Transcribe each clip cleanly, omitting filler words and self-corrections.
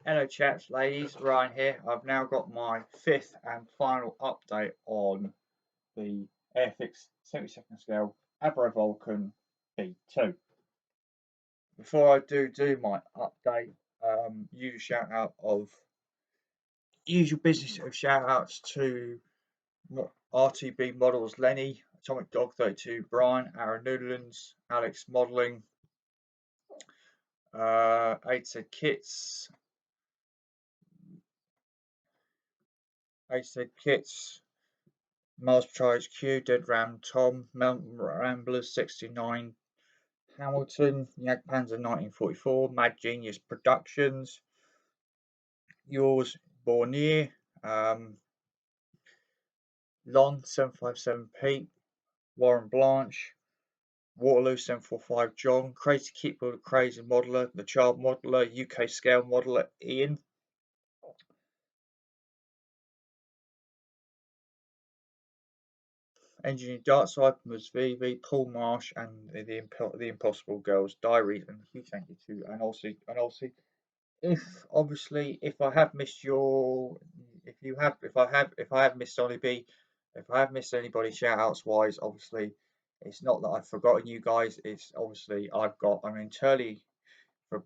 Hello chaps, ladies, Ryan here. I've now got my fifth and final update on the airfix 72nd scale avro vulcan b.2. Before I do my update, usual business of shout outs to RTB Models Lenny, Atomic Dog 32 Brian, Aaron Noodlands, Alex Modelling, AZ Kits, Mars Patrol HQ, Dead Ram Tom, Mountain Ramblers 69, Hamilton, Panzer 1944, Mad Genius Productions, Yours Bornier, Lon 757 Pete, Warren Blanche, Waterloo 745 John, Crazy Keeper, Crazy Modeler, The Child Modeler, UK Scale Modeler Ian, Engineer Darkside, Ms. VV, Paul Marsh, and the Impossible Girls Diary. And a huge thank you to and also if I have missed your if I have missed anybody shout outs wise, obviously it's not that I've forgotten you guys. It's obviously I'm entirely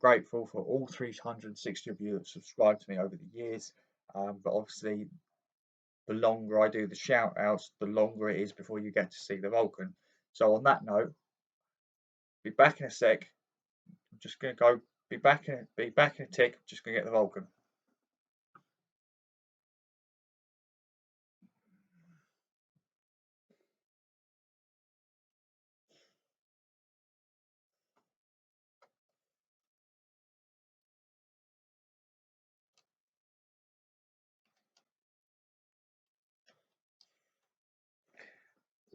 grateful for all 360 of you that subscribed to me over the years. But obviously the longer I do the shout outs, the longer it is before you get to see the Vulcan. So on that note, be back in a sec. I'm just gonna go be back in a tick. I'm just gonna get the Vulcan.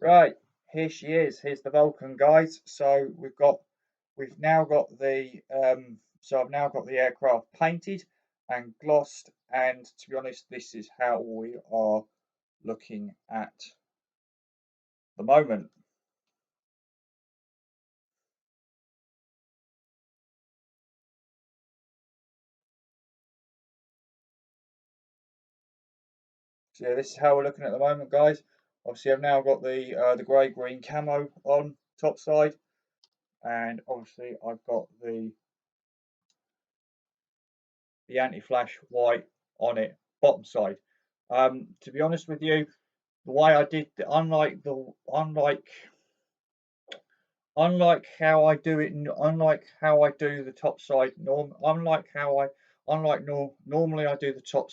Right, here she is. Here's the Vulcan, guys. So we've now got I've now got the aircraft painted and glossed, and to be honest, this is how we are looking at the moment. So yeah, this is how we're looking at the moment, guys. Obviously, I've now got the grey green camo on top side, and obviously I've got the anti-flash white on it bottom side. To be honest with you, the way I did, unlike how I do it, unlike how I do the top side unlike how I normally I do the top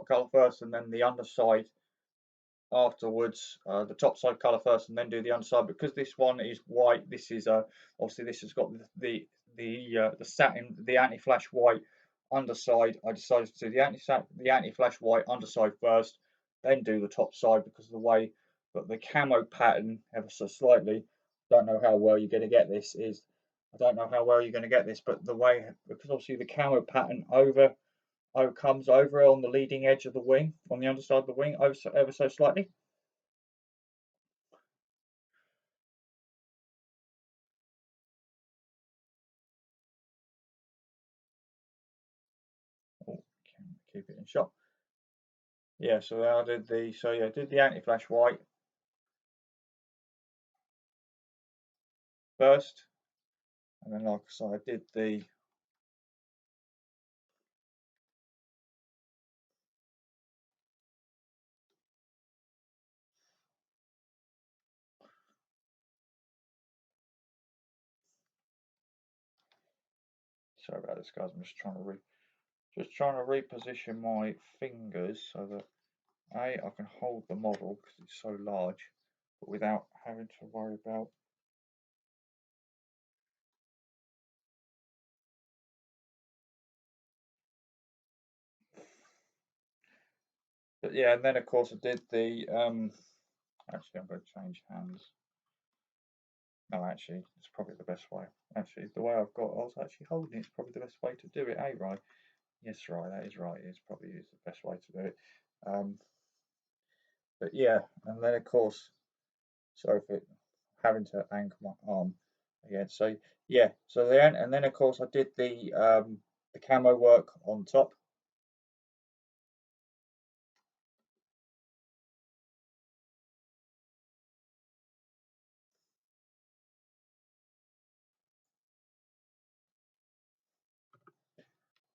color first and then the underside afterwards, the top side color first and then do the underside. Because this one is white, this is obviously this has got the satin, the anti-flash white underside. I decided to do the anti-flash white underside first, then do the top side because of the way that the camo pattern ever so slightly. Don't know how well you're going to get this. I don't know how well you're going to get this, but the way, because obviously the camo pattern comes over on the leading edge of the wing, on the underside of the wing, ever so slightly. Oh, keep it in shot. Yeah, so I did the anti-flash white first, and then like I said, I did the sorry about this, guys. I'm just trying to reposition my fingers so that I can hold the model because it's so large, but without having to worry about. But yeah, and then of course I did the actually I'm going to change hands. No, actually, it's probably the best way. Actually, the way I was actually holding it's probably the best way to do it, eh, right? Yes, right, that is right. It's probably is the best way to do it. But yeah, and then of course, sorry for having to anchor my arm again. So yeah, and then of course I did the camo work on top.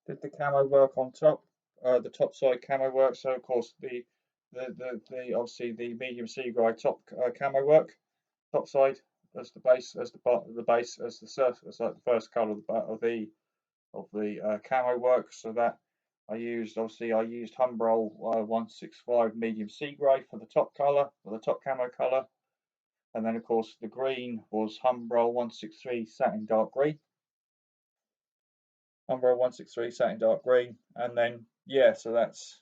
did the camo work on top, the top side camo work. So of course the obviously the medium sea grey top camo work, top side as the base, as the bottom, the base as the surface, as like the first colour of the camo work. So that I used Humbrol 165 medium sea grey for the top colour, for the top camo colour, and then of course the green was Humbrol 163 satin dark green. Humbrol 163 satin dark green, and then yeah, so that's.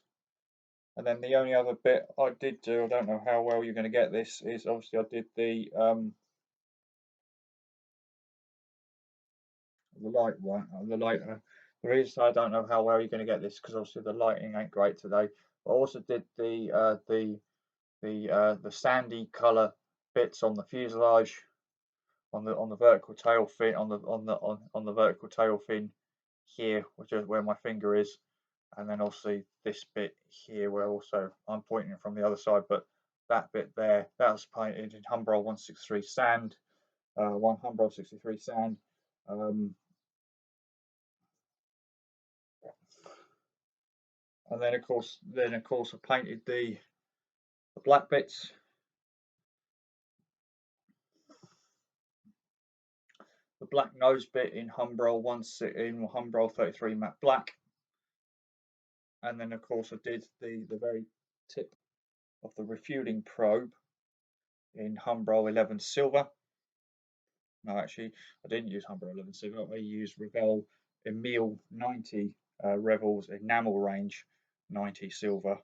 And then the only other bit I did do, I don't know how well you're going to get this, is obviously I did the light one, the light. The reason I don't know how well you're going to get this because obviously the lighting ain't great today. But I also did the sandy colour bits on the fuselage, on the vertical tail fin, on the vertical tail fin here, which is where my finger is, and then obviously this bit here where also I'm pointing from the other side, but that bit there, that was painted in Humbrol 163 sand, one Humbrol 63 sand. And then of course I painted the black bits, the black nose bit in Humbrol 33 matte black, and then of course I did the very tip of the refueling probe in Humbrol 11 silver. No, actually, I didn't use Humbrol 11 silver. I used Revell Emile 90 Revell's enamel range 90 silver.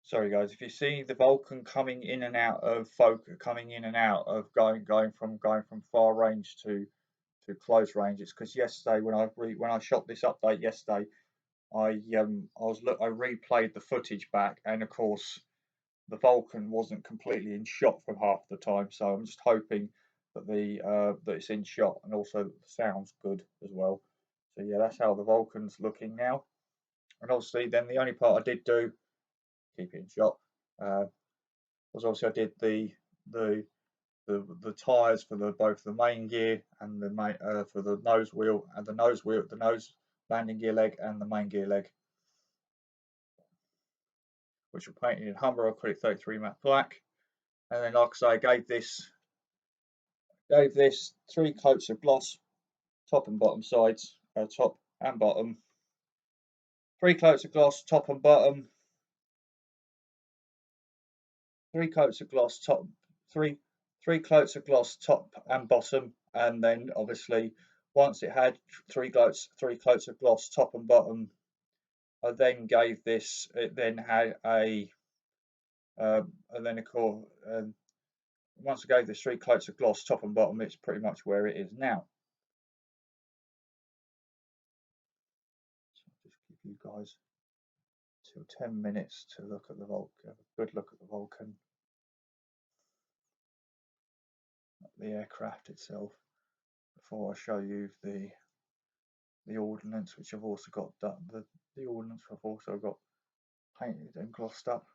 Sorry guys, if you see the Vulcan coming in and out of focus, coming in and out of going from far range to close range, it's because yesterday when I shot this update yesterday, I replayed the footage back, and of course the Vulcan wasn't completely in shot for half the time. So I'm just hoping that that it's in shot and also that the sound's good as well. So yeah, that's how the Vulcan's looking now. And obviously, then the only part I did do, keep it in shot, was obviously I did the the tires for both the main gear and the main for the nose wheel and the nose landing gear leg and the main gear leg, which were painted in Humber acrylic 33 matte black. And then, like I say, I gave this 3 coats of gloss, top and bottom sides, top and bottom. 3 coats of gloss, top and bottom. 3 coats of gloss, top, three coats of gloss, top and bottom, and then obviously once it had 3 coats of gloss, top and bottom, I then gave this. It then had and then of course, once I gave this 3 coats of gloss, top and bottom, it's pretty much where it is now. So I'll just give you guys till 10 minutes to look at the Vulcan, have a good look at the Vulcan, at the aircraft itself, before I show you the ordnance, which I've also got done. The ordnance I've also got painted and glossed up.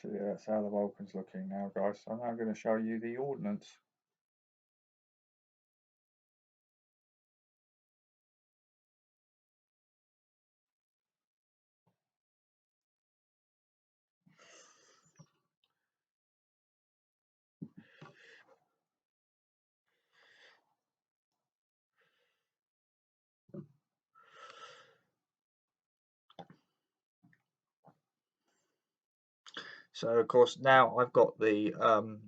So yeah, that's how the Vulcan's looking now, guys. So I'm now going to show you the ordnance. So of course now I've got the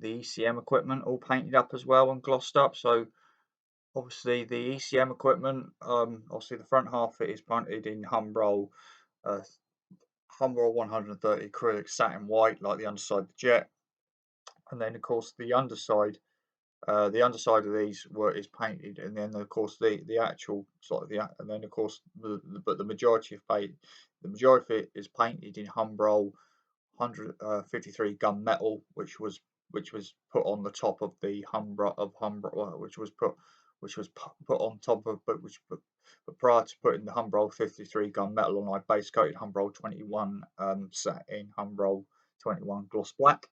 ECM equipment all painted up as well and glossed up. So obviously the ECM equipment, obviously the front half of it is painted in Humbrol, uh, Humbrol 130 acrylic satin white like the underside of the jet, and then of course the underside of these is painted, and then of course the actual sort of and then of course but the majority of it is painted in Humbrol 153 gunmetal, which was put on the top of the Humbrol, which was put on top of, but prior to putting the Humbrol 53 gunmetal on, I base coated Humbrol 21 satin Humbrol 21 gloss black.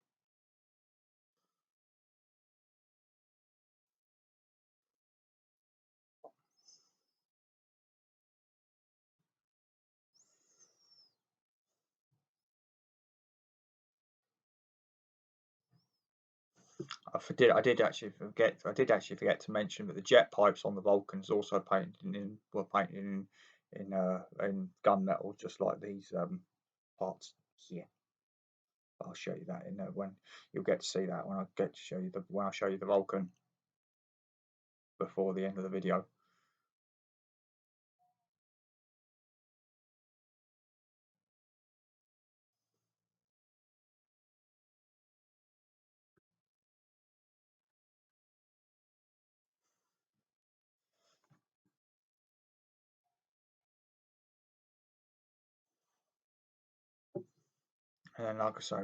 I did actually forget to mention that the jet pipes on the Vulcans also were painted in gunmetal, just like these parts here. I'll show you that in when you'll get to see that when I get to show you when I show you the Vulcan before the end of the video. And then, like I say,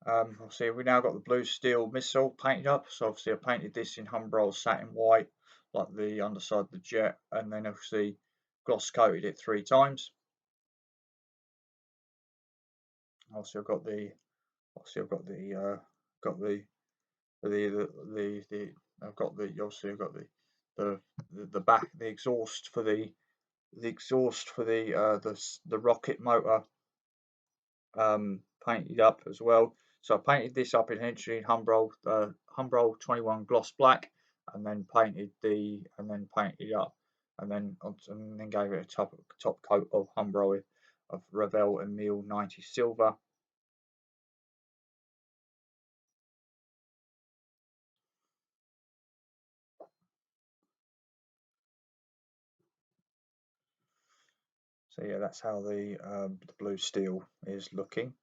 obviously we now got the blue steel missile painted up. So obviously I painted this in Humbrol satin white, like the underside of the jet, and then obviously gloss coated it 3 times. Obviously I've got the obviously I've got the I've got the obviously I've got the back the exhaust for the rocket motor painted up as well. So I painted this up in Humbrol 21 gloss black, and then painted up, and then gave it a top coat of Humbrol of Revell and Meal 90 silver. So yeah, that's how the blue steel is looking.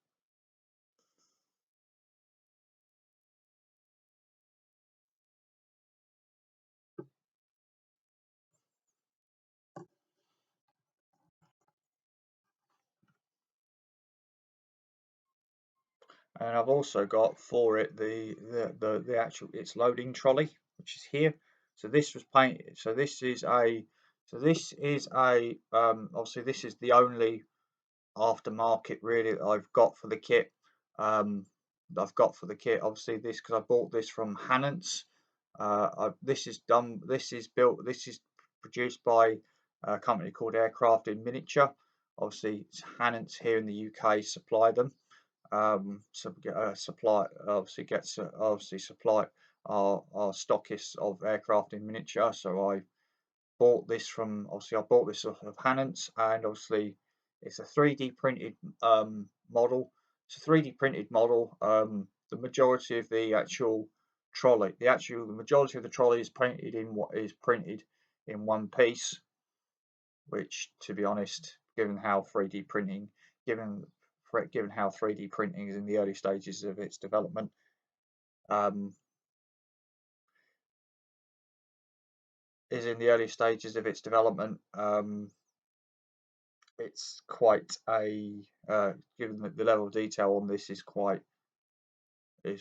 And I've also got for it the actual its loading trolley, which is here. So this was painted. This is a obviously this is the only aftermarket really that I've got for the kit. Obviously this because I bought this from Hannants. This is done. This is built. This is produced by a company called Aircraft in Miniature. Obviously, Hannants here in the UK supply them. Supply obviously supply our stockists of Aircraft in Miniature. So I bought this from obviously I bought this off of Hannants, and obviously it's a 3D printed model. It's a 3D printed model. The majority of the actual trolley, the majority of the trolley is painted in what is printed in one piece, which, to be honest, given how 3D printing, given given how 3D printing is in the early stages of its development, um, it's quite a given that the level of detail on this is quite the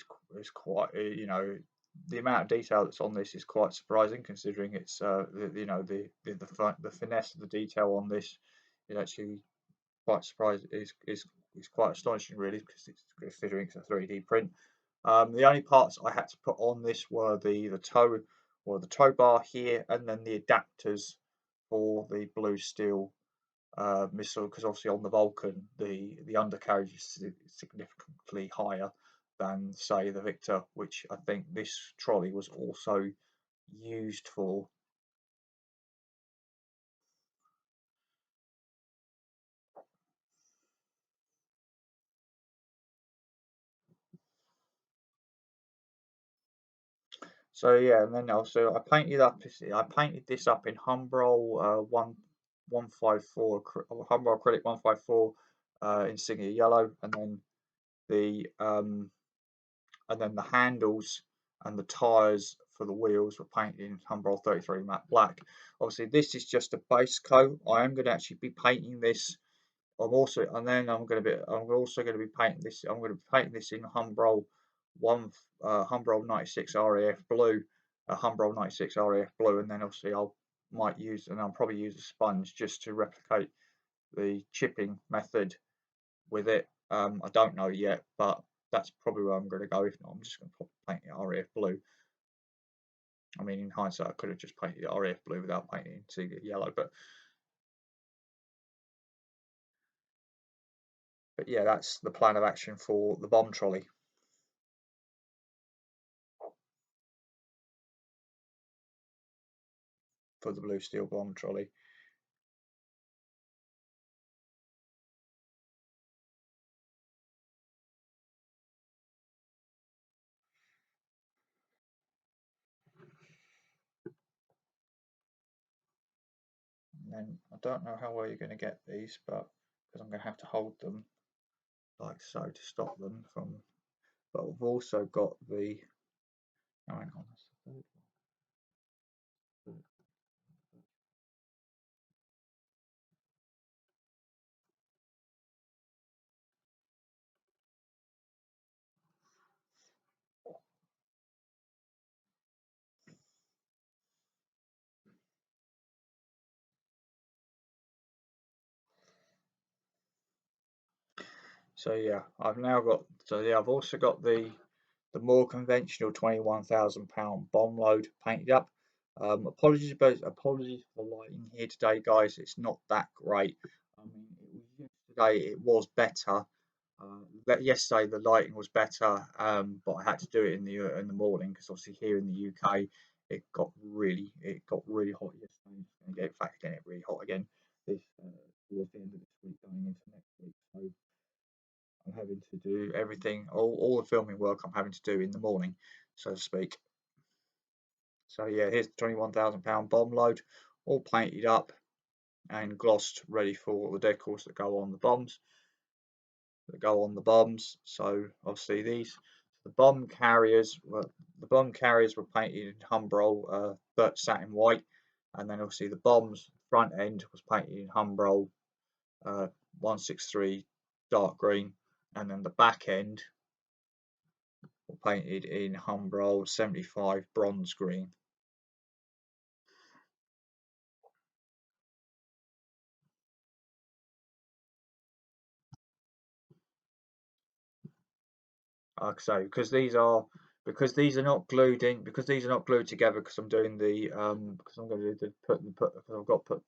amount of detail that's on this is quite surprising considering it's the finesse of the detail on this is actually quite surprising is quite astonishing, really, because it's considering it's a 3D print. The only parts I had to put on this were the tow bar here, and then the adapters for the blue steel missile, because obviously on the Vulcan the undercarriage is significantly higher than, say, the Victor, which I think this trolley was also used for. So yeah, and then also I painted this up in Humbrol 154 Humbrol acrylic 154 insignia yellow, the um, and then the handles and the tyres for the wheels were painted in Humbrol 33 matte black. Obviously, this is just a base coat. I am going to actually be painting this. I'm also going to be painting this. I'm going to be painting this in Humbrol 96 RAF blue, Humbrol 96 RAF blue, and then obviously I'll probably use a sponge just to replicate the chipping method with it. I don't know yet, but that's probably where I'm going to go. If not, I'm just going to paint it RAF blue. I mean, in hindsight, I could have just painted it RAF blue without painting it yellow, but yeah, that's the plan of action for the bomb trolley, for the blue steel bomb trolley. And then I don't know how well you're going to get these, but because I'm going to have to hold them like so to stop them from. But we've also got the. Oh, hang on, that's the third one. So yeah, I've also got the more conventional £21,000 bomb load painted up. Apologies for the lighting here today, guys. It's not that great. I mean, yesterday it was better. Yesterday the lighting was better, but I had to do it in the morning because obviously here in the UK it got really hot yesterday. It's going to get, in fact, getting it really hot again this towards the end of this week, going into next week. So I'm having to do everything, all the filming work I'm having to do in the morning, so to speak. So yeah, here's the £21,000 bomb load, all painted up and glossed, ready for the decals that go on the bombs. So obviously the bomb carriers were painted in Humbrol birch satin white, and then obviously the bombs front end was painted in Humbrol 163 dark green, and then the back end were painted in Humbrol 75 bronze green. Like I say, because these are not glued together, because I'm doing the because I'm going to do the put because I've got to put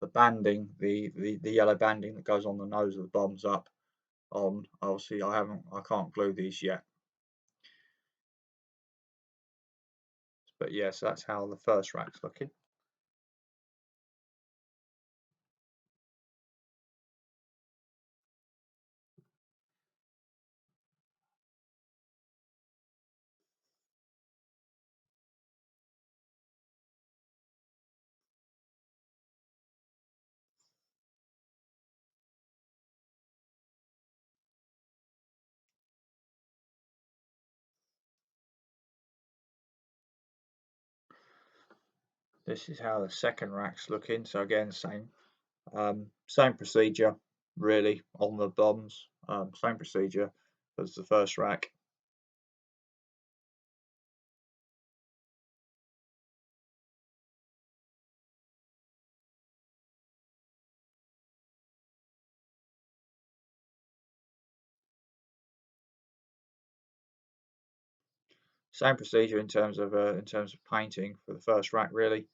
the banding, the yellow banding that goes on the nose of the bombs up on. Obviously, I can't glue these yet, but yes, that's how the first rack's looking. This is how the second rack's looking. So again, same procedure really on the bombs. Same procedure as the first rack. Same procedure in terms of painting for the first rack, really.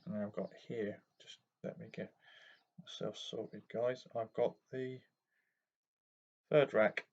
And then I've got here, just let me get myself sorted, guys. I've got the third rack.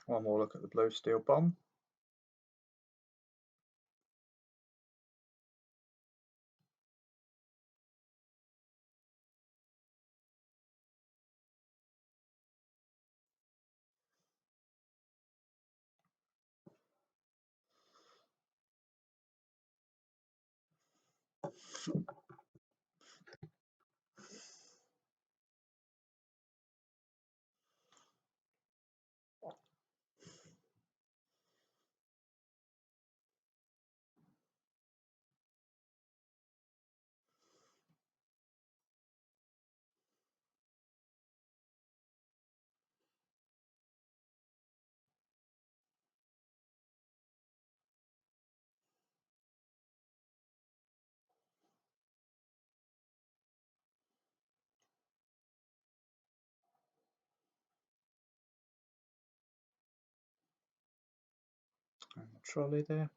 One more look at the blue steel bomb. And the trolley there.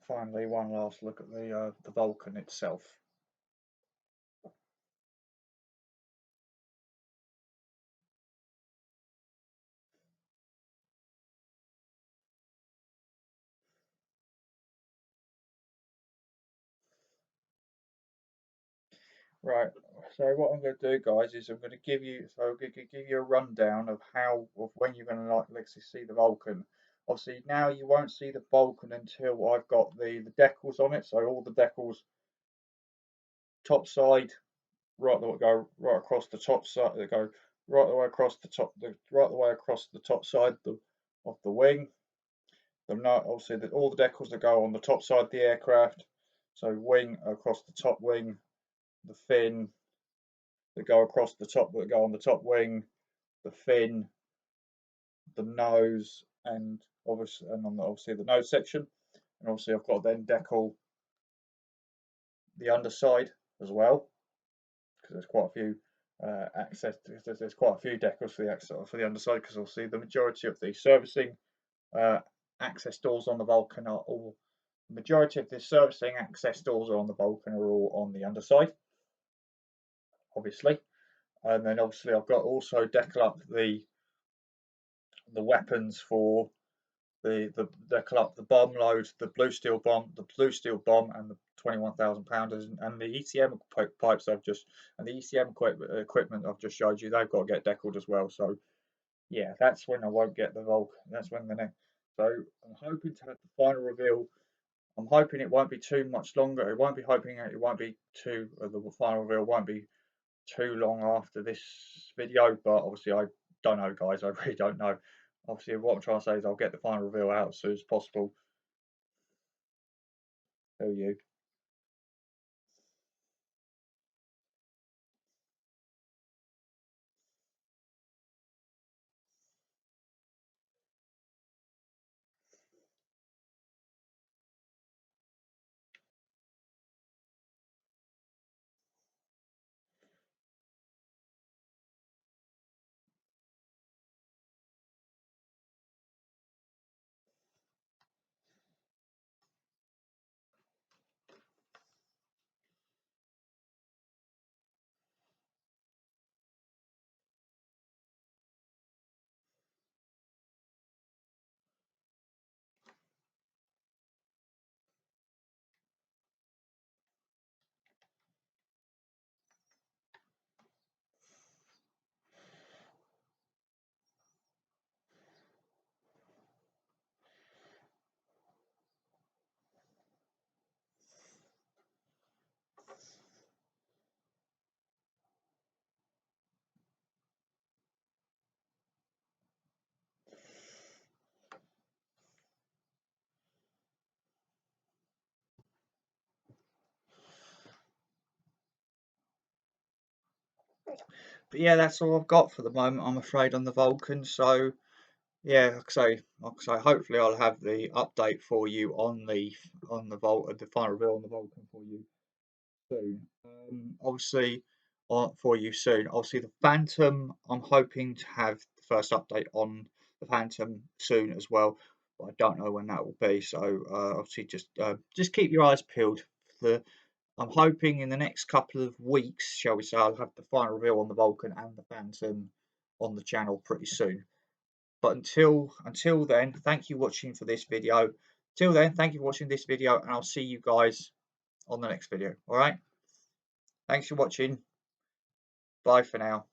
Finally, one last look at the Vulcan itself. Right. So what I'm going to do, guys, is I'm going to give you a rundown of when you're going to let's see the Vulcan. Obviously, now you won't see the Vulcan until I've got the decals on it. So all the decals, top side, go right across the top side. They go right the way across the top, right the way across the top side of the wing. Obviously all the decals that go on the top side of the aircraft. So wing across the top wing, the fin that go across the top that go on the top wing, the fin, the nose, and obviously the nose section. And obviously I've got then decal the underside as well because there's quite a few there's quite a few decals for the underside because obviously the majority of the servicing access doors on the Vulcan are all the majority of the servicing access doors on the Vulcan are all on the underside, obviously. And then obviously I've got also decal up the weapons for the decal up the bomb load, the blue steel bomb, and the 21,000 pounders, and the ECM pipes and the ECM equipment I've just showed you. They've got to get decaled as well. So yeah, that's when I won't get the Vulcan. That's when the next. So I'm hoping to have the final reveal. I'm hoping it won't be too much longer. It won't be too. The final reveal won't be too long after this video, but obviously I don't know, guys. I really don't know. Obviously, what I'm trying to say is I'll get the final reveal out as soon as possible. Tell you. But yeah, that's all I've got for the moment, I'm afraid, on the Vulcan. So yeah, like I say, hopefully I'll have the update for you on the final reveal on the Vulcan for you soon. Obviously, for you soon. Obviously, the Phantom, I'm hoping to have the first update on the Phantom soon as well, but I don't know when that will be. So obviously, just keep your eyes peeled. For I'm hoping in the next couple of weeks, shall we say, I'll have the final reveal on the Vulcan and the Phantom on the channel pretty soon. But until then, thank you for watching for this video. Till then, thank you for watching this video, and I'll see you guys on the next video. All right. Thanks for watching. Bye for now.